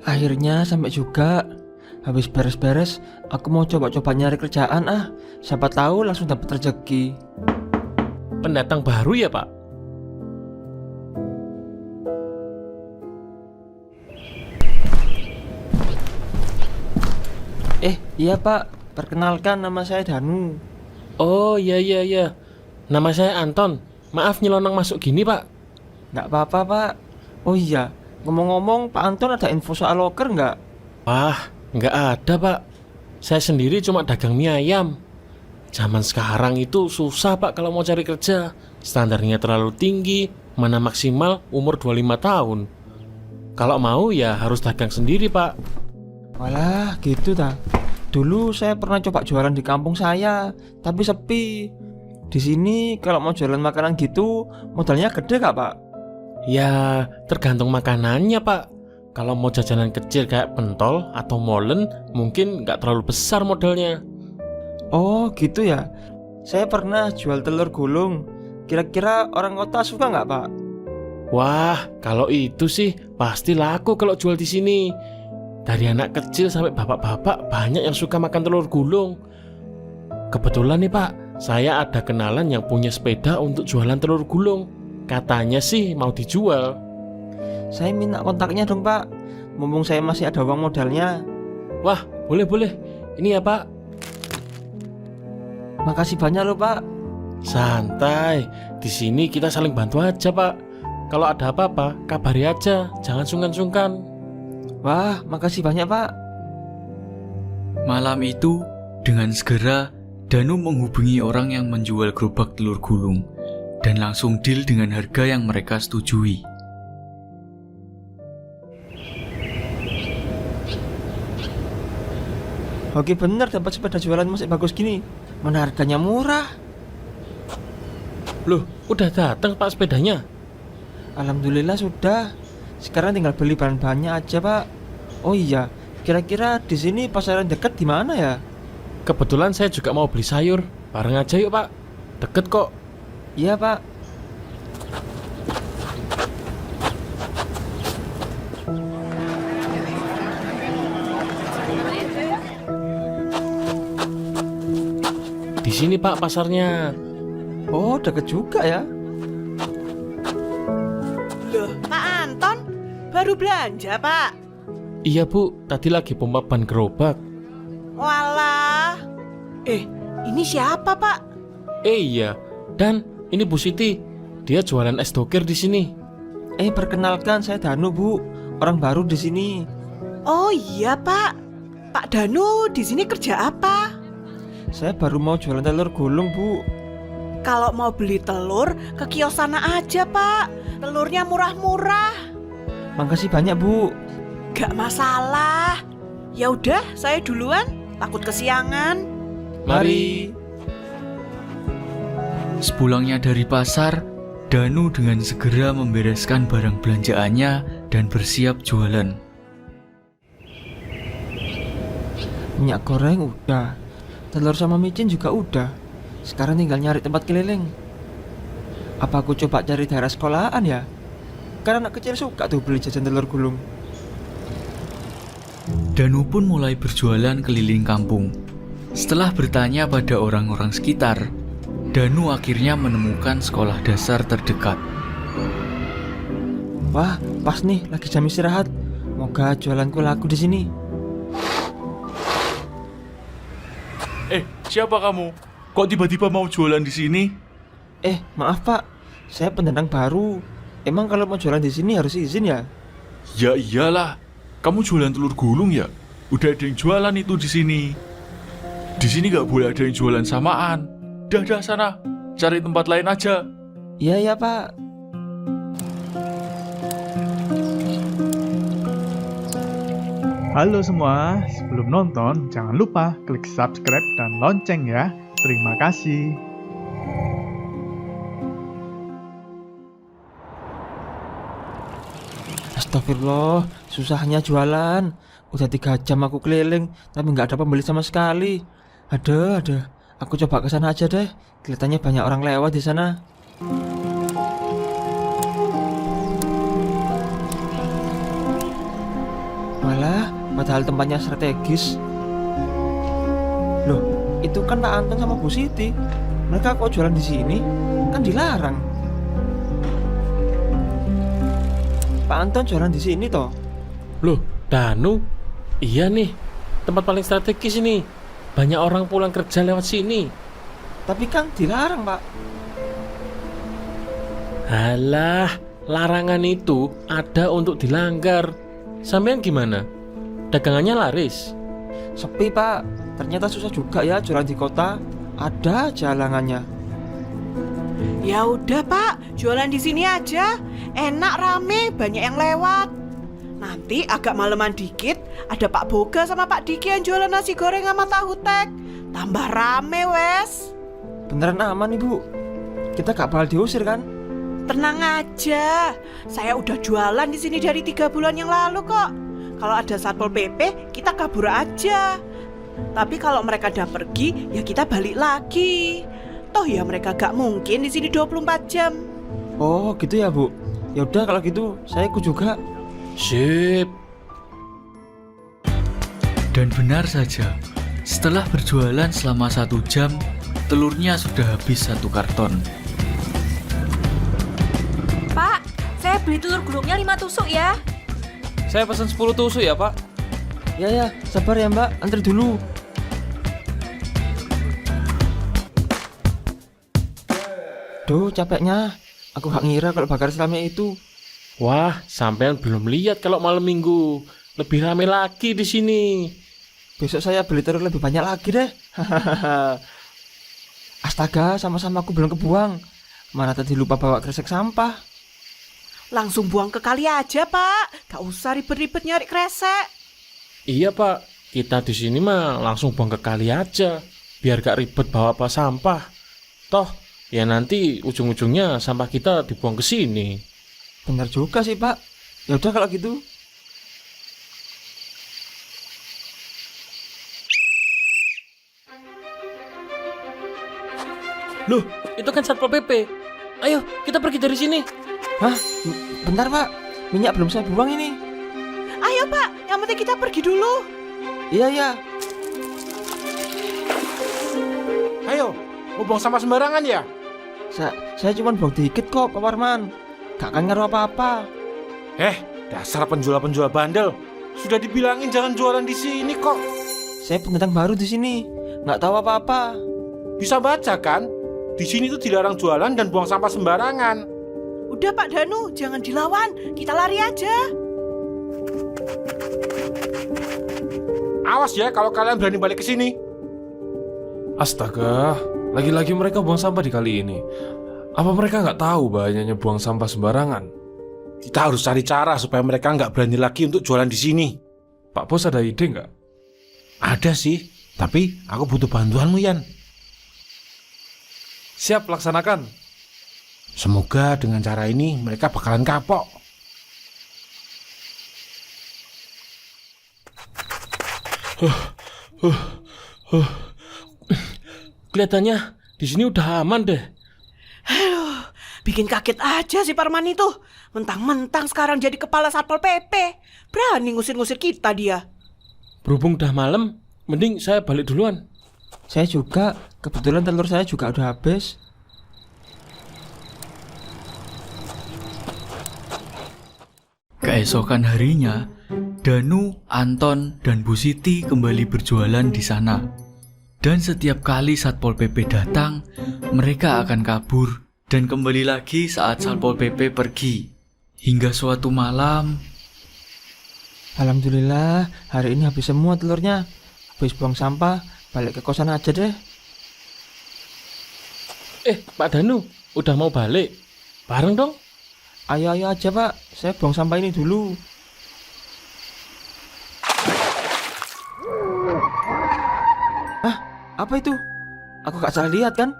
Akhirnya sampai juga. Habis beres-beres, aku mau coba-coba nyari kerjaan Siapa tahu langsung dapat rezeki. Pendatang baru ya, Pak? Iya Pak, perkenalkan nama saya Danu. Oh, iya. Nama saya Anton. Maaf nyelonong masuk gini, Pak. Nggak apa-apa Pak. Oh iya, ngomong-ngomong Pak Anton ada info soal loker nggak? Wah, nggak ada, Pak. Saya sendiri cuma dagang mie ayam. Zaman sekarang itu susah, Pak, kalau mau cari kerja. Standarnya terlalu tinggi, mana maksimal umur 25 tahun. Kalau mau ya harus dagang sendiri, Pak. Walah, gitu ta. Dulu saya pernah coba jualan di kampung saya, tapi sepi. Di sini kalau mau jualan makanan gitu, modalnya gede gak Pak? Ya, tergantung makanannya, Pak. Kalau mau jajanan kecil kayak pentol atau molen, mungkin nggak terlalu besar modalnya. Oh gitu ya. Saya pernah jual telur gulung. Kira-kira orang kota suka nggak Pak? Wah, kalau itu sih pasti laku kalau jual di sini. Dari anak kecil sampai bapak-bapak banyak yang suka makan telur gulung. Kebetulan nih, Pak, saya ada kenalan yang punya sepeda untuk jualan telur gulung. Katanya sih mau dijual. Saya minta kontaknya dong Pak. Mumpung saya masih ada uang modalnya. Wah, boleh. Ini ya, Pak. Makasih banyak loh Pak. Santai, di sini kita saling bantu aja, Pak. Kalau ada apa-apa, kabari aja, jangan sungkan-sungkan. Wah, makasih banyak Pak. Malam itu, dengan segera, Danu menghubungi orang yang menjual gerobak telur gulung dan langsung deal dengan harga yang mereka setujui. Oke bener dapat sepeda jualan masih bagus gini. Mana harganya murah. Loh, udah datang, Pak, sepedanya? Alhamdulillah sudah. Sekarang tinggal beli bahan-bahannya aja Pak. Oh iya, kira-kira di sini pasaran dekat di mana ya? Kebetulan saya juga mau beli sayur. Bareng aja yuk, Pak. Deket kok. Iya Pak. Di sini, Pak, pasarnya. Oh deket juga ya. Loh, Pak Anton, baru belanja, Pak? Iya, Bu. Tadi lagi pompa ban gerobak. Walah. Ini siapa, Pak? Iya. Dan ini Bu Siti. Dia jualan es doger di sini. Perkenalkan saya Danu Bu, orang baru di sini. Oh iya, Pak. Pak Danu di sini kerja apa? Saya baru mau jualan telur gulung Bu. Kalau mau beli telur, ke kios sana aja, Pak. Telurnya murah-murah. Makasih banyak Bu. Gak masalah. Ya udah, saya duluan. Takut kesiangan. Mari. Sepulangnya dari pasar, Danu dengan segera membereskan barang belanjaannya dan bersiap jualan. Minyak goreng udah, telur sama micin juga udah. Sekarang tinggal nyari tempat keliling. Apa aku coba cari daerah sekolahan ya? Karena anak kecil suka tuh beli jajan telur gulung. Danu pun mulai berjualan keliling kampung. Setelah bertanya pada orang-orang sekitar, Danu akhirnya menemukan sekolah dasar terdekat. Wah, pas nih lagi jam istirahat. Moga jualanku laku di sini. Siapa kamu? Kok tiba-tiba mau jualan di sini? Maaf Pak, saya pendatang baru. Emang kalau mau jualan di sini harus izin ya? Ya iyalah, kamu jualan telur gulung ya? Udah ada yang jualan itu di sini. Di sini nggak boleh ada yang jualan samaan. Dah sana, cari tempat lain aja. Iya Pak. Halo semua, sebelum nonton jangan lupa klik subscribe dan lonceng ya. Terima kasih. Astagfirullah, susahnya jualan. Udah 3 jam aku keliling, tapi nggak ada pembeli sama sekali. Ada. Aku coba ke sana aja deh. Kelihatannya banyak orang lewat di sana. Walah, padahal tempatnya strategis. Loh, itu kan Pak Anton sama Bu Siti. Mereka kok jualan di sini? Kan dilarang. Pak Anton jualan di sini toh. Loh, Danu? Iya nih, tempat paling strategis ini. Banyak orang pulang kerja lewat sini. Tapi kan dilarang, Pak. Halah, larangan itu ada untuk dilanggar. Sampean gimana? Dagangannya laris? Sepi, Pak. Ternyata susah juga ya jualan di kota. Ada aja halangannya. Ya udah Pak, jualan di sini aja. Enak, rame, banyak yang lewat. Nanti agak maleman dikit, ada Pak Boga sama Pak Diki yang jualan nasi goreng sama tahu tek. Tambah rame wes. Beneran aman, Ibu? Kita gak bakal diusir kan? Tenang aja, saya udah jualan di sini dari 3 bulan yang lalu kok. Kalau ada Satpol PP, kita kabur aja. Tapi kalau mereka udah pergi, ya kita balik lagi. Toh ya mereka gak mungkin di sini 24 jam. Oh, gitu ya, Bu. Ya udah kalau gitu, saya ikut juga. Sip. Dan benar saja, setelah berjualan selama 1 jam, telurnya sudah habis 1 karton. Pak, saya beli telur gulungnya 5 tusuk ya. Saya pesan 10 tusuk ya, Pak. Ya, sabar ya, Mbak. Antri dulu. Duh, capeknya. Aku gak ngira kalau bakar selama itu. Wah, sampean belum lihat kalau malam minggu. Lebih rame lagi di sini. Besok saya beli telur lebih banyak lagi deh. Astaga, sama-sama aku belum kebuang. Mana tadi lupa bawa kresek sampah. Langsung buang ke kali aja Pak. Gak usah ribet-ribet nyari kresek. Iya, Pak. Kita di sini mah langsung buang ke kali aja. Biar gak ribet bawa apa sampah. Toh, ya nanti ujung-ujungnya sampah kita dibuang ke sini. Benar juga sih, Pak. Ya udah kalau gitu. Loh, itu kan Satpol PP. Ayo, kita pergi dari sini. Hah? Bentar, Pak. Minyak belum saya buang ini. Ayo Pak, yang penting kita pergi dulu. Iya. Ayo, mau buang sampah sembarangan ya? Saya cuma buang dikit kok, Pak Warman. Gak akan ngaruh apa-apa. Dasar penjual-penjual bandel. Sudah dibilangin jangan jualan di sini kok. Saya pendatang baru di sini. Nggak tahu apa-apa. Bisa baca kan? Di sini tuh dilarang jualan dan buang sampah sembarangan. Udah Pak Danu, jangan dilawan. Kita lari aja. Awas ya kalau kalian berani balik ke sini. Astaga, lagi-lagi mereka buang sampah di kali ini. Apa mereka nggak tahu bahayanya buang sampah sembarangan? Kita harus cari cara supaya mereka nggak berani lagi untuk jualan di sini. Pak Bos ada ide nggak? Ada sih, tapi aku butuh bantuanmu, Yan. Siap, laksanakan. Semoga dengan cara ini mereka bakalan kapok. Kelihatannya di sini udah aman deh. Bikin kaget aja si Parman itu. Mentang-mentang sekarang jadi kepala Satpol PP. Berani ngusir-ngusir kita dia. Berhubung udah malam, mending saya balik duluan. Saya juga. Kebetulan telur saya juga udah habis. Keesokan harinya, Danu, Anton, dan Bu Siti kembali berjualan di sana. Dan setiap kali Satpol PP datang, mereka akan kabur dan kembali lagi saat Satpol PP pergi. Hingga suatu malam, Alhamdulillah, hari ini habis semua telurnya. Habis buang sampah, balik ke kosan aja deh. Pak Danu, udah mau balik? Bareng dong. Ayo aja, Pak. Saya buang sampah ini dulu. Hah? Apa itu? Aku gak salah lihat kan?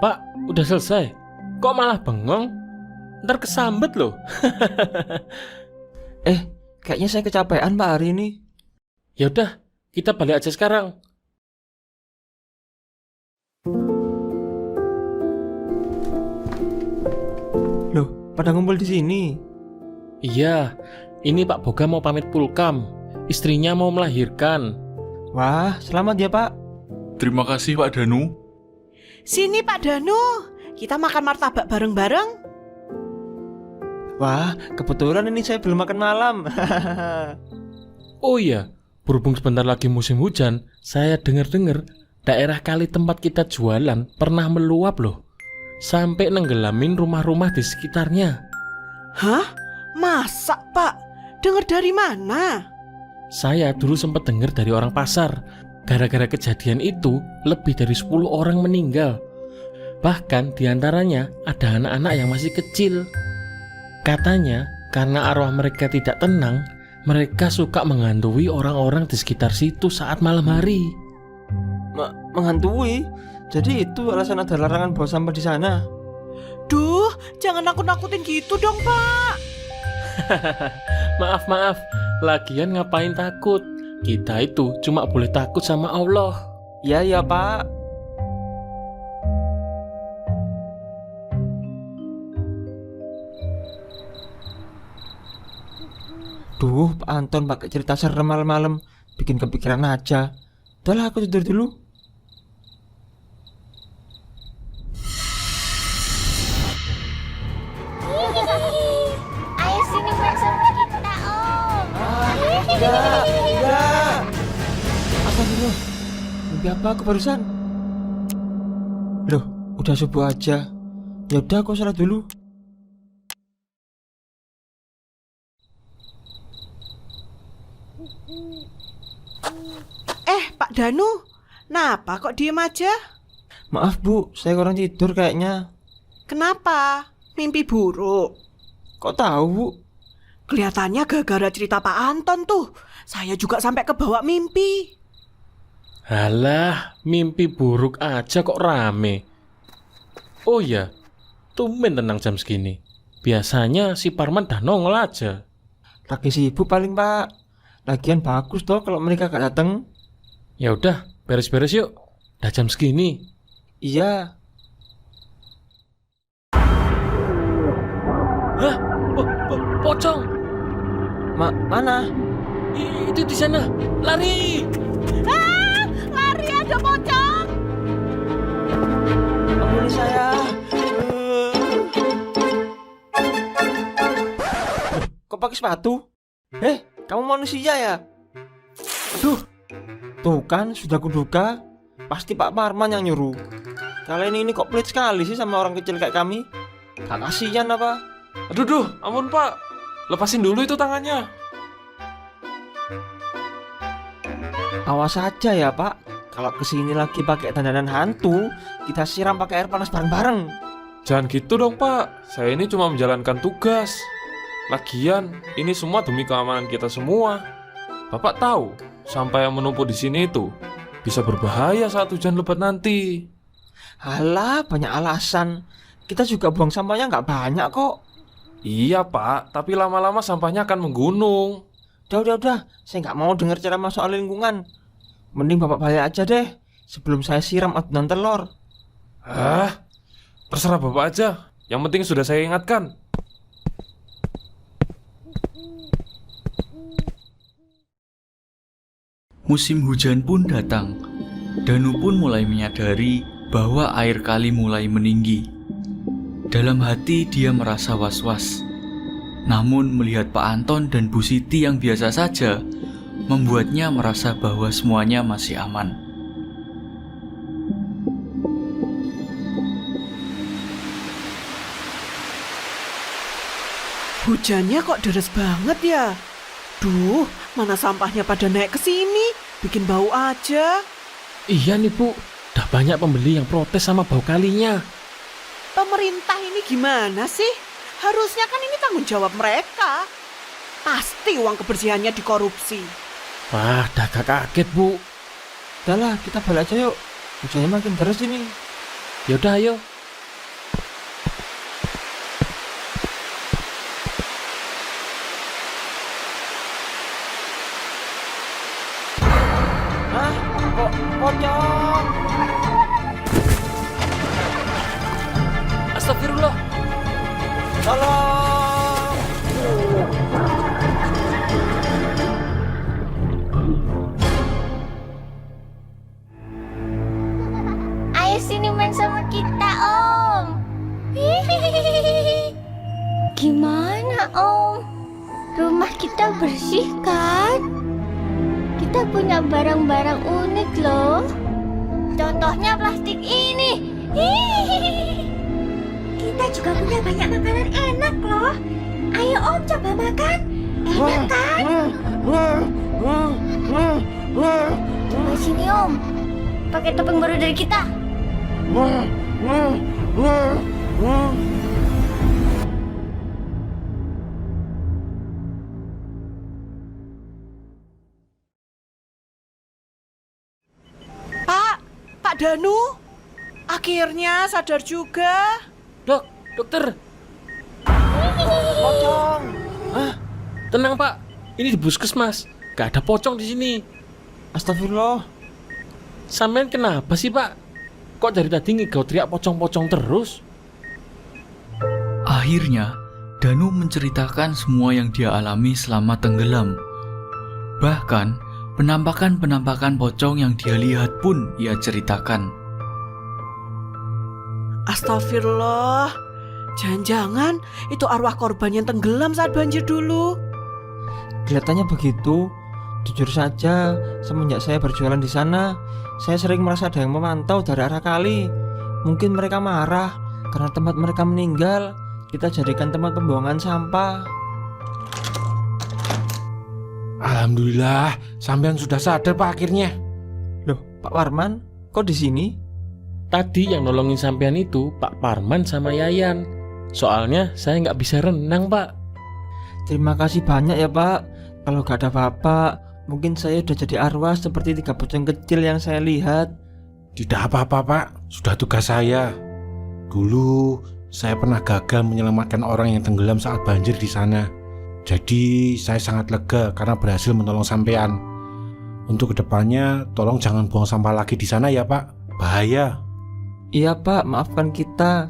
Pak, udah selesai. Kok malah bengong? Ntar kesambet loh. Kayaknya saya kecapean, Pak, hari ini. Ya udah, kita balik aja sekarang. Loh, pada ngumpul di sini. Iya, ini Pak Boga mau pamit pulkam. Istrinya mau melahirkan. Wah, selamat ya Pak. Terima kasih Pak Danu. Sini Pak Danu, kita makan martabak bareng-bareng. Wah, kebetulan ini saya belum makan malam. Oh iya, berhubung sebentar lagi musim hujan, saya dengar-dengar daerah kali tempat kita jualan pernah meluap loh. Sampai nenggelamin rumah-rumah di sekitarnya. Hah? Masa Pak? Dengar dari mana? Saya dulu sempat dengar dari orang pasar. Gara-gara kejadian itu, lebih dari 10 orang meninggal. Bahkan diantaranya ada anak-anak yang masih kecil. Katanya, karena arwah mereka tidak tenang, mereka suka menghantui orang-orang di sekitar situ saat malam hari. Menghantui? Jadi itu alasan ada larangan bawa sampah di sana? Duh, jangan nakut-nakutin gitu dong Pak. Maaf, lagian ngapain takut? Kita itu cuma boleh takut sama Allah. Ya Pak. Duh, Pak Anton pakai cerita serem malam-malam, bikin kepikiran aja. Udahlah, aku tidur dulu. Ayo sini main sama kita, Om. Enggak. Apa dulu? Mimpi apa aku barusan? Loh, udah subuh aja. Ya udah, aku sholat dulu. Pak Danu, kenapa kok diem aja? Maaf Bu, saya kurang tidur kayaknya. Kenapa? Mimpi buruk? Kok tahu Bu? Kelihatannya gara-gara cerita Pak Anton tuh. Saya juga sampai kebawa mimpi. Halah, mimpi buruk aja kok rame. Oh iya, tumben tenang jam segini. Biasanya si Parman dah nongol aja. Lagi sibuk paling Pak. Lagian bagus toh kalau mereka gak datang. Ya udah, beres-beres yuk. Dah jam segini. Iya. Hah? Pocong. Mana? Itu di sana. Lari. Lari, ada pocong. Ampuni saya. Kok pakai sepatu? Kamu manusia ya? Aduh. Tuh kan, sudah kuduga. Pasti Pak Parman yang nyuruh. Kalian ini kok pelit sekali sih sama orang kecil kayak kami. Gak kasihan apa? Aduh, ampun Pak. Lepasin dulu itu tangannya. Awas saja ya Pak. Kalau kesini lagi pakai dandanan hantu, kita siram pakai air panas bareng-bareng. Jangan gitu dong Pak. Saya ini cuma menjalankan tugas. Lagian, ini semua demi keamanan kita semua. Bapak tahu, sampah yang menumpuk di sini itu bisa berbahaya saat hujan lebat nanti. Halah, banyak alasan. Kita juga buang sampahnya nggak banyak kok. Iya Pak, tapi lama-lama sampahnya akan menggunung. Udah. Saya nggak mau dengar ceramah soal lingkungan. Mending Bapak balik aja deh, sebelum saya siram adonan telur. Terserah Bapak aja. Yang penting sudah saya ingatkan. Musim hujan pun datang. Danu pun mulai menyadari bahwa air kali mulai meninggi. Dalam hati dia merasa was-was. Namun melihat Pak Anton dan Bu Siti yang biasa saja, membuatnya merasa bahwa semuanya masih aman. Hujannya kok deras banget ya? Duh, mana sampahnya pada naik ke sini, bikin bau aja. Iya nih Bu, dah banyak pembeli yang protes sama bau kalinya. Pemerintah ini gimana sih? Harusnya kan ini tanggung jawab mereka. Pasti uang kebersihannya dikorupsi. Wah, dah gak kaget Bu. Udahlah, kita balik aja yuk. Hujannya makin deras ini. Yaudah ayo. Kok pocong? Astagfirullah. Tolong! Gimana Om? Rumah kita bersih kan? Kita punya barang-barang unik loh. Contohnya plastik ini. Hihihi. Kita juga punya banyak makanan enak loh. Ayo Om coba makan. Enak kan? Coba sini Om. Pakai topeng baru dari kita. Pak Danu, akhirnya sadar juga. Dok, dokter. Pocong. Tenang Pak, ini di puskesmas. Gak ada pocong di sini. Astagfirullah. Sampean kenapa sih Pak? Kok dari tadi ngigau teriak pocong-pocong terus? Akhirnya, Danu menceritakan semua yang dia alami selama tenggelam. Bahkan, penampakan-penampakan pocong yang dia lihat pun ia ceritakan. Astagfirullah. Jangan-jangan itu arwah korban yang tenggelam saat banjir dulu. Kelihatannya begitu. Jujur saja, semenjak saya berjualan di sana, saya sering merasa ada yang memantau dari arah kali. Mungkin mereka marah karena tempat mereka meninggal kita jadikan tempat pembuangan sampah. Alhamdulillah, sampean sudah sadar Pak akhirnya. Loh, Pak Warman, kok di sini? Tadi yang nolongin sampean itu Pak Parman sama Yayan. Soalnya saya nggak bisa renang Pak. Terima kasih banyak ya Pak. Kalau gak ada Bapak, mungkin saya udah jadi arwah seperti 3 pocong kecil yang saya lihat. Tidak apa-apa Pak, sudah tugas saya. Dulu saya pernah gagal menyelamatkan orang yang tenggelam saat banjir di sana. Jadi saya sangat lega karena berhasil menolong sampean. Untuk kedepannya tolong jangan buang sampah lagi di sana ya Pak, bahaya. Iya Pak, maafkan kita.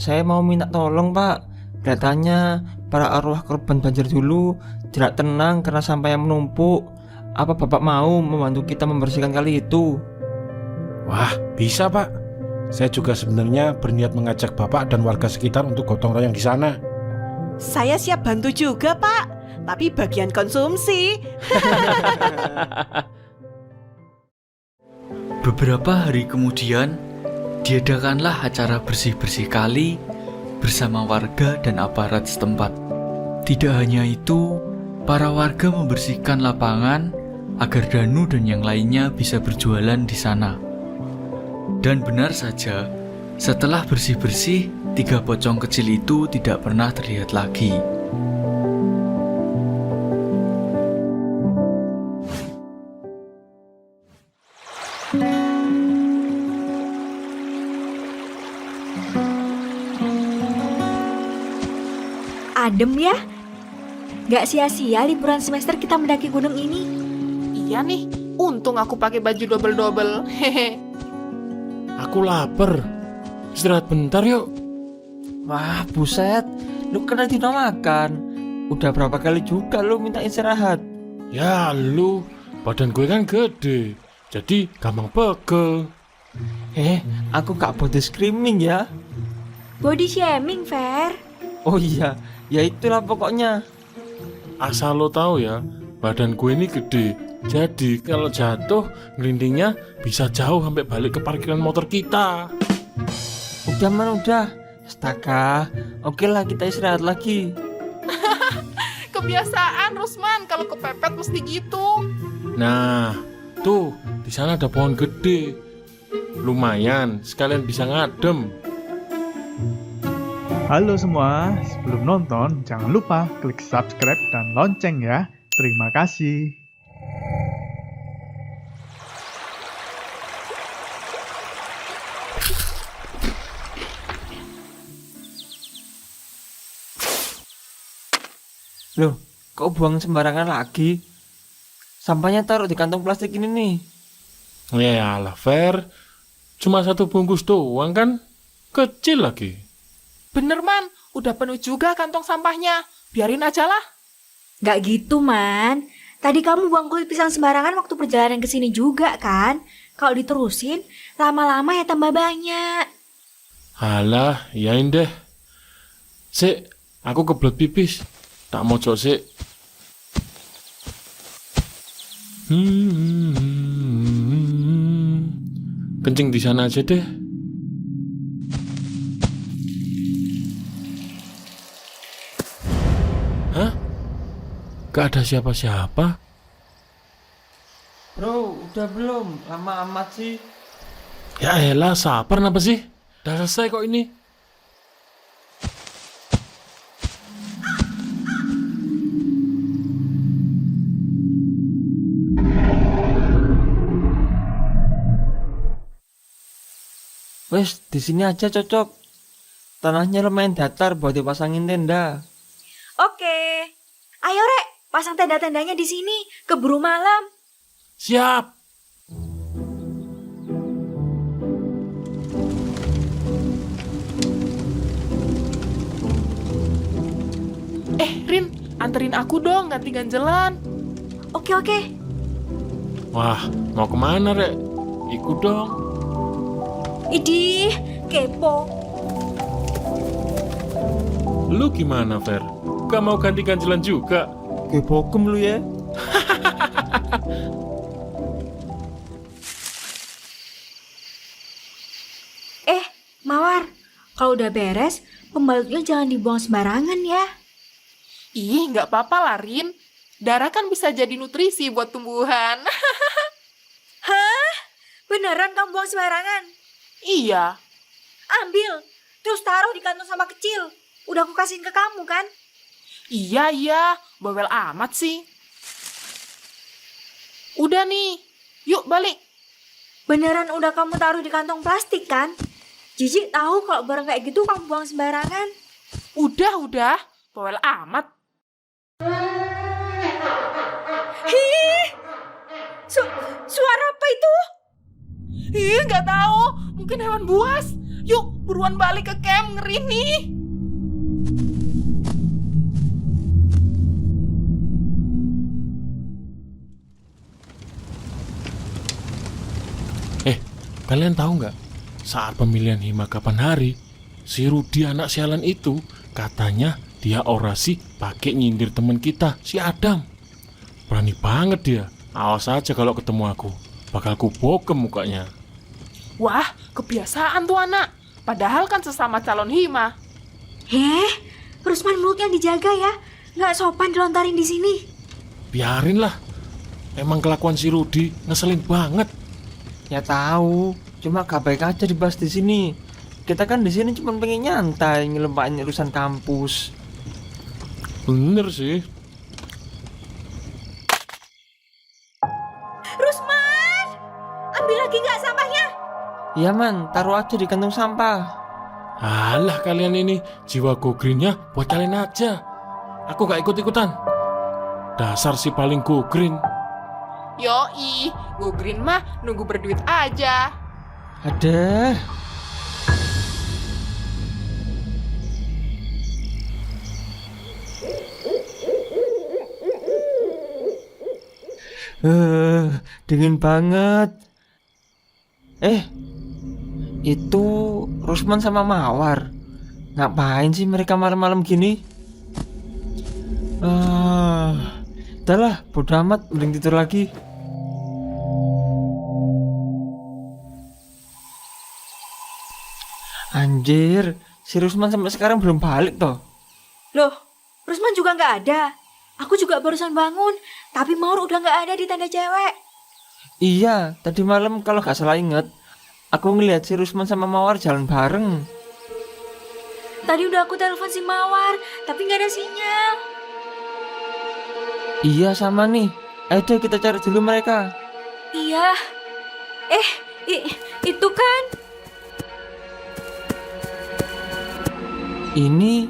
Saya mau minta tolong Pak. Kelihatannya para arwah korban banjir dulu tidak tenang karena sampah yang menumpuk. Apa Bapak mau membantu kita membersihkan kali itu? Wah, bisa Pak. Saya juga sebenarnya berniat mengajak Bapak dan warga sekitar untuk gotong royong di sana. Saya siap bantu juga Pak, tapi bagian konsumsi. Beberapa hari kemudian, diadakanlah acara bersih-bersih kali bersama warga dan aparat setempat. Tidak hanya itu, para warga membersihkan lapangan agar Danu dan yang lainnya bisa berjualan di sana. Dan benar saja, setelah bersih-bersih, 3 pocong kecil itu tidak pernah terlihat lagi. Adem ya? Gak sia-sia liburan semester kita mendaki gunung ini. Iya nih, untung aku pakai baju double-double. Hehe. Aku lapar. Istirahat bentar yuk. Wah buset, lu kan tadi udah makan. Udah berapa kali juga lu minta istirahat? Ya lu, badan gue kan gede, jadi gampang pegel. Aku gak body screaming ya. Body shaming, Fer. Oh iya, ya itulah pokoknya. Asal lo tahu ya, badan gue ini gede. Jadi kalau jatuh, ngelindingnya bisa jauh sampai balik ke parkiran motor kita. Udah man, udah. Astaga, oke lah kita istirahat lagi. Kebiasaan Rusman, kalau kepepet mesti gitu. Nah, tuh di sana ada pohon gede. Lumayan, sekalian bisa ngadem. Halo semua, sebelum nonton jangan lupa klik subscribe dan lonceng ya. Terima kasih. Loh, kok buang sembarangan lagi? Sampahnya taruh di kantong plastik ini nih. Ya lah, Fer. Cuma 1 bungkus doang kan? Kecil lagi. Bener Man, udah penuh juga kantong sampahnya. Biarin aja lah. Gak gitu, Man. Tadi kamu buang kulit pisang sembarangan waktu perjalanan ke sini juga kan? Kalau diterusin, lama-lama ya tambah banyak. Alah, yain deh. Sik, Aku kebelet pipis. Tak mau sik. Kencing di sana aja deh. Hah? Gak ada siapa-siapa. Bro, udah belum? Lama amat sih. Ya elah, sabar apa sih? Udah selesai kok ini. Wes, di sini aja cocok. Tanahnya lumayan datar buat dipasangin tenda. Oke. Ayo, Rek. Pasang tenda-tendanya di sini. Keburu malam. Siap. Rin, anterin aku dong ganti ganjelan. Oke, oke. Wah, mau kemana, Rek? Ikut dong. Idih, kepo. Lu gimana, Fer? Gak mau ganti ganjelan juga? Kepokem lu ya. Mawar, kalau udah beres, pembalutnya jangan dibuang sembarangan ya. Ih, nggak apa-apa lah, Rin. Darah kan bisa jadi nutrisi buat tumbuhan. Hah? Beneran kamu buang sembarangan? Iya. Ambil, terus taruh di kantong sampah kecil. Udah aku kasihin ke kamu kan? Iya, bawel amat sih. Udah nih, yuk balik. Beneran udah kamu taruh di kantong plastik kan? Jijik tahu kalau barang kayak gitu kamu buang sembarangan. Udah, bawel amat. Hih, suara apa itu? Ih, nggak tahu. Mungkin hewan buas. Yuk, buruan balik ke camp, ngeri nih. Kalian tahu nggak? Saat pemilihan Hima kapan hari, si Rudi anak sialan itu katanya dia orasi pakai nyindir teman kita, si Adam. Berani banget dia. Awas aja kalau ketemu aku. Bakal kubokem mukanya. Wah, kebiasaan tuh anak. Padahal kan sesama calon Hima. Rusman mulutnya dijaga ya. Nggak sopan dilontarin di sini. Biarin lah. Emang kelakuan si Rudi ngeselin banget. Ya tahu, cuma gak baik aja dibahas di sini. Kita kan di sini cuma pengen nyantai ngelempain urusan kampus. Bener sih. Rusman, ambil lagi nggak sampahnya? Iya man, taruh aja di kantong sampah. Alah kalian ini, jiwa go greennya buat kalian aja. Aku gak ikut-ikutan. Dasar si paling go green. Yoi, go green mah nunggu berduit aja. Ada. Dingin banget. Itu Rusman sama Mawar. Ngapain sih mereka malam-malam gini? Udahlah, bodo amat, mending tidur lagi. Anjir, si Rusman sampai sekarang belum balik toh. Loh, Rusman juga nggak ada. Aku juga barusan bangun, tapi Maur udah nggak ada di tenda cewek. Iya, tadi malam kalau gak salah inget, aku ngeliat si Rusman sama Mawar jalan bareng. Tadi udah aku telepon si Mawar, tapi nggak ada sinyal. Iya sama nih, ayo deh kita cari dulu mereka. Iya. Itu kan. Ini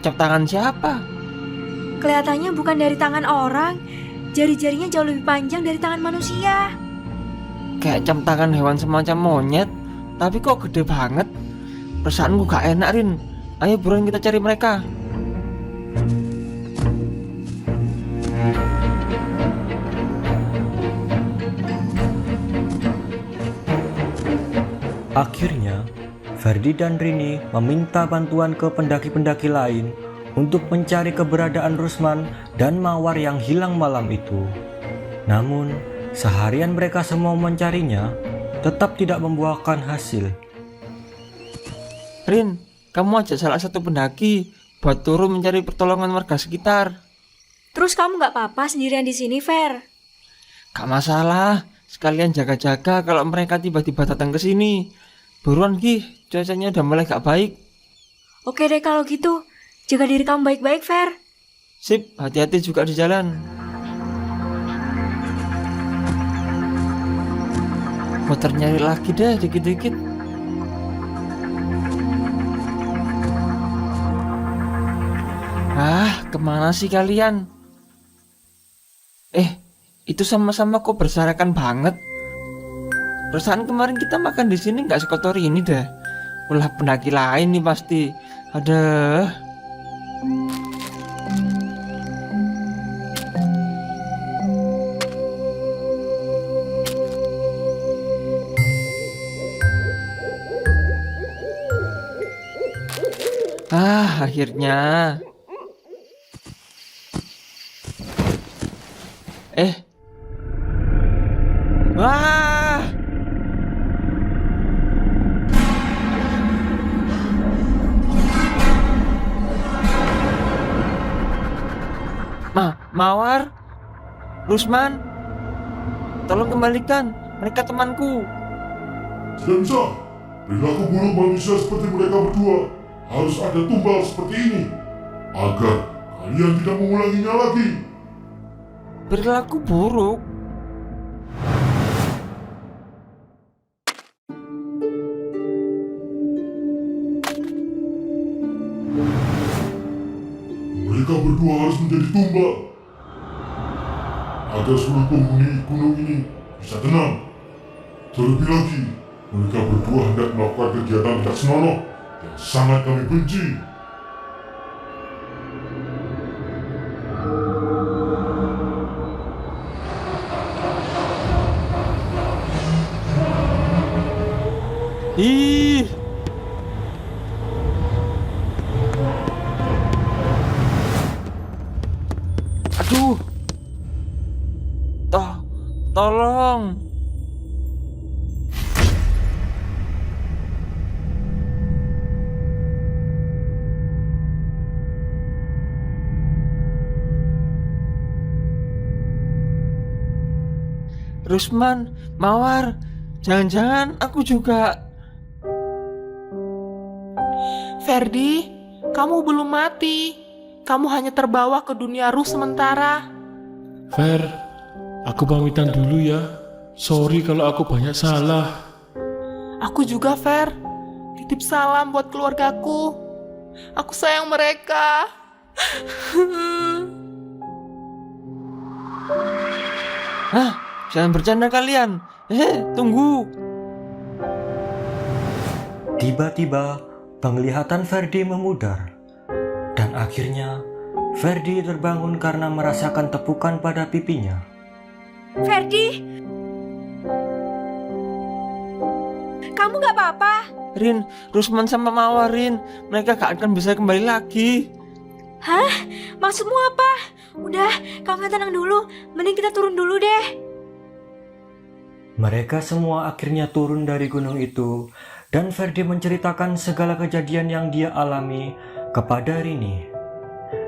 cap tangan siapa? Kelihatannya bukan dari tangan orang. Jari-jarinya jauh lebih panjang dari tangan manusia. Kayak cap tangan hewan semacam monyet, tapi kok gede banget. Perasaanku gak enak, Rin. Ayo buruan kita cari mereka. Akhirnya, Ferdi dan Rini meminta bantuan ke pendaki-pendaki lain untuk mencari keberadaan Rusman dan Mawar yang hilang malam itu. Namun, seharian mereka semua mencarinya, tetap tidak membuahkan hasil. Rin, kamu ajak salah satu pendaki buat turun mencari pertolongan warga sekitar. Terus kamu nggak apa-apa sendirian di sini, Fer? Gak masalah, sekalian jaga-jaga kalau mereka tiba-tiba datang ke sini. Buruan Ki, cuacanya udah mulai gak baik. Oke deh kalau gitu, jaga diri kamu baik-baik, Fer. Sip, hati-hati juga di jalan. Motor nyari lagi deh dikit-dikit. Kemana sih kalian? Itu sama-sama kok berserakan banget. Perasaan kemarin kita makan di sini nggak sekotor ini deh. Ulah pendaki lain nih pasti. Aduh. Akhirnya. Wah! Mawar, Rusman, tolong kembalikan, mereka temanku. Tidak bisa, perilaku buruk manusia seperti mereka berdua harus ada tumbal seperti ini, agar kalian tidak mengulanginya lagi. Perilaku buruk? Mereka berdua harus menjadi tumbal, agar seluruh penghuni gunung ini bisa tenang. Terlebih lagi, mereka berdua hendak melakukan kegiatan tidak senonoh yang sangat kami benci. Ih! Aduh! Tolong! Rusman, Mawar, jangan-jangan aku juga. Ferdi, kamu belum mati. Kamu hanya terbawa ke dunia ruh sementara. Fer, aku pamitan dulu ya. Sorry kalau aku banyak salah. Aku juga, Fer. Titip salam buat keluargaku. Aku sayang mereka. Jangan bercanda kalian. Tunggu. Tiba-tiba, penglihatan Ferdi memudar. Dan akhirnya, Ferdi terbangun karena merasakan tepukan pada pipinya. Ferdi! Kamu gak apa-apa? Rin, Rusman sama Mawar, Rin. Mereka gak akan bisa kembali lagi. Hah? Maksudmu apa? Udah, kamu tenang dulu. Mending kita turun dulu deh. Mereka semua akhirnya turun dari gunung itu, dan Ferdi menceritakan segala kejadian yang dia alami kepada Rini.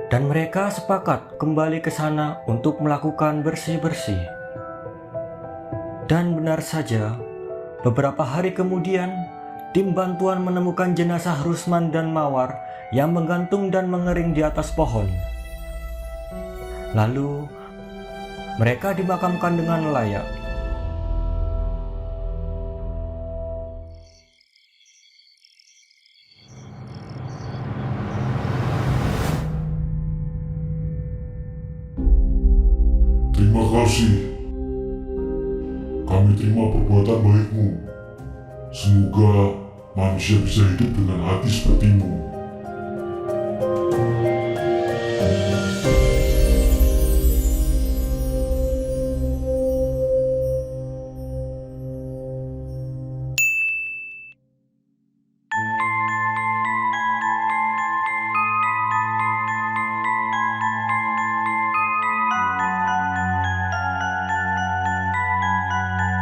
Dan mereka sepakat kembali ke sana untuk melakukan bersih-bersih. Dan benar saja, beberapa hari kemudian, tim bantuan menemukan jenazah Rusman dan Mawar yang menggantung dan mengering di atas pohon. Lalu, mereka dimakamkan dengan layak. Terima kasih. Kami terima perbuatan baikmu. Semoga manusia bisa hidup dengan hati sepertimu.